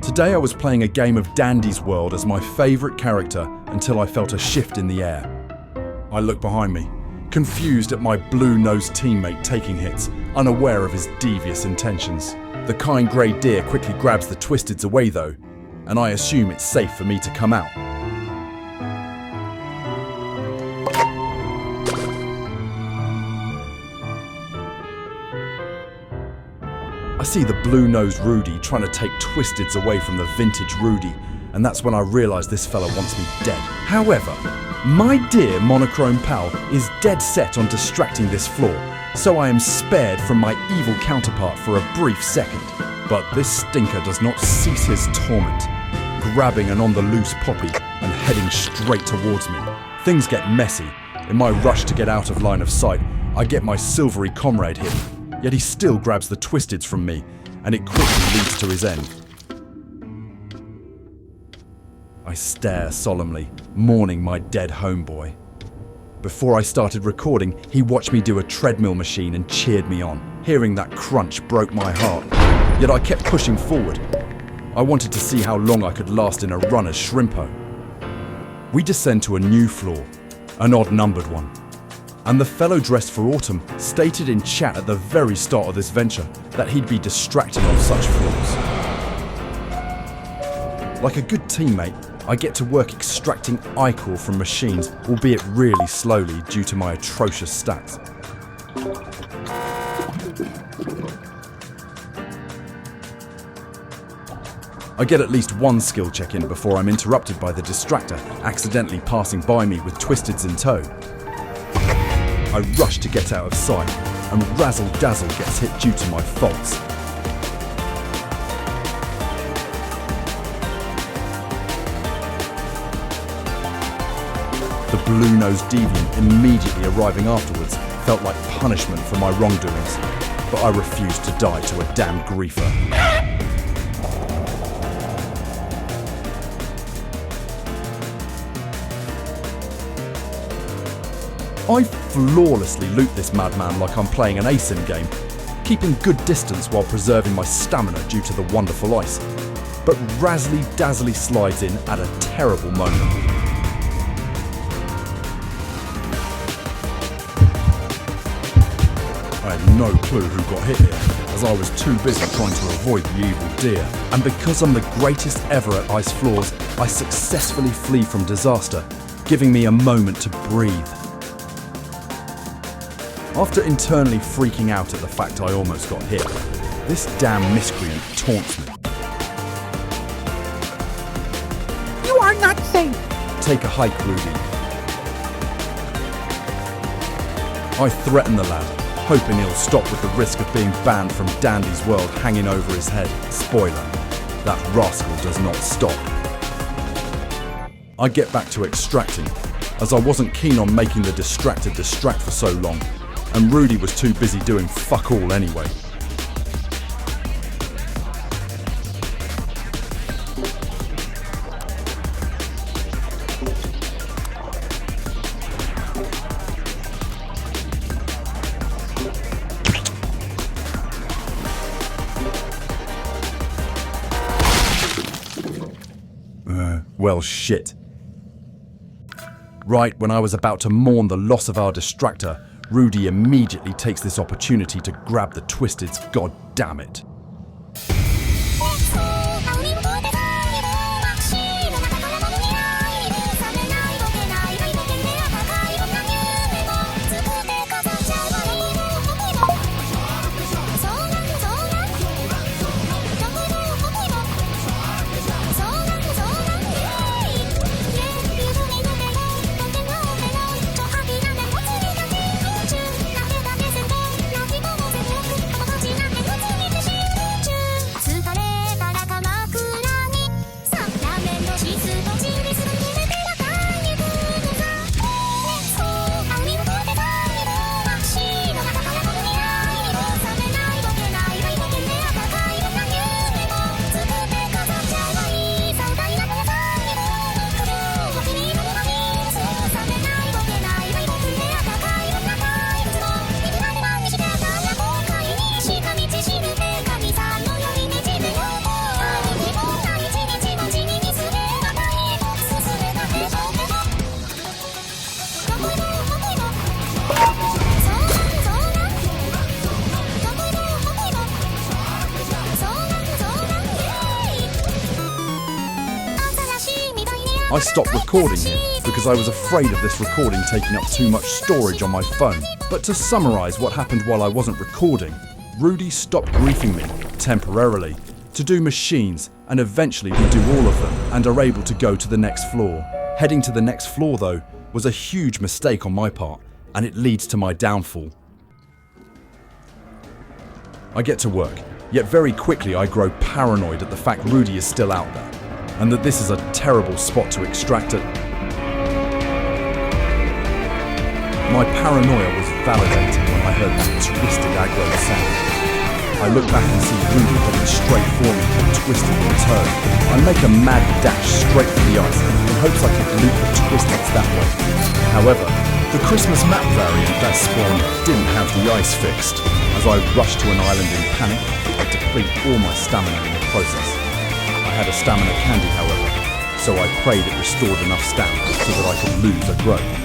Today I was playing a game of Dandy's World as my favourite character until I felt a shift in the air. I looked behind me, confused at my blue-nosed teammate taking hits, unaware of his devious intentions. The kind grey deer quickly grabs the twisteds away though, and I assume it's safe for me to come out. I see the blue-nosed Rudy trying to take twisteds away from the vintage Rudy, and that's when I realise this fella wants me dead. However, my dear monochrome pal is dead set on distracting this floor, so I am spared from my evil counterpart for a brief second. But this stinker does not cease his torment, grabbing an on-the-loose Poppy and heading straight towards me. Things get messy. In my rush to get out of line of sight, I get my silvery comrade hit, yet he still grabs the twisteds from me, and it quickly leads to his end. I stare solemnly, mourning my dead homeboy. Before I started recording, he watched me do a treadmill machine and cheered me on. Hearing that crunch broke my heart, yet I kept pushing forward. I wanted to see how long I could last in a run as Shrimpo. We descend to a new floor, an odd-numbered one. And the fellow dressed for autumn stated in chat at the very start of this venture that he'd be distracting on such floors. Like a good teammate, I get to work extracting ichor from machines, albeit really slowly due to my atrocious stats. I get at least one skill check in before I'm interrupted by the distractor accidentally passing by me with twisteds in tow. I rush to get out of sight, and Razzle Dazzle gets hit due to my faults. The blue-nosed deviant immediately arriving afterwards felt like punishment for my wrongdoings, but I refused to die to a damned griefer. I flawlessly loot this madman like I'm playing an ASIM game, keeping good distance while preserving my stamina due to the wonderful ice. But Razzly Dazzly slides in at a terrible moment. I had no clue who got hit here, as I was too busy trying to avoid the evil deer. And because I'm the greatest ever at ice floors, I successfully flee from disaster, giving me a moment to breathe. After internally freaking out at the fact I almost got hit, this damn miscreant taunts me. You are not safe. Take a hike, Rudy. I threaten the lad, hoping he'll stop with the risk of being banned from Dandy's World hanging over his head. Spoiler, that rascal does not stop. I get back to extracting, as I wasn't keen on making the distracted distract for so long, and Rudy was too busy doing fuck all anyway. Well, shit. Right when I was about to mourn the loss of our distractor, Rudy immediately takes this opportunity to grab the twisteds, god damn it. I stopped recording here because I was afraid of this recording taking up too much storage on my phone. But to summarise what happened while I wasn't recording, Rudy stopped griefing me, temporarily, to do machines, and eventually we do all of them and are able to go to the next floor. Heading to the next floor though was a huge mistake on my part, and it leads to my downfall. I get to work, yet very quickly I grow paranoid at the fact Rudy is still out there, and that this is a terrible spot to extract it. My paranoia was validated when I heard that twisted aggro sound. I look back and see Rudy heading straight for me, twisted and turned. I make a mad dash straight for the ice in hopes I could loop the twisteds that way. However, the Christmas map variant that spawned didn't have the ice fixed. As I rushed to an island in panic, I deplete all my stamina in the process. I had a stamina candy, however, so I prayed it restored enough stamina so that I could lose a grow.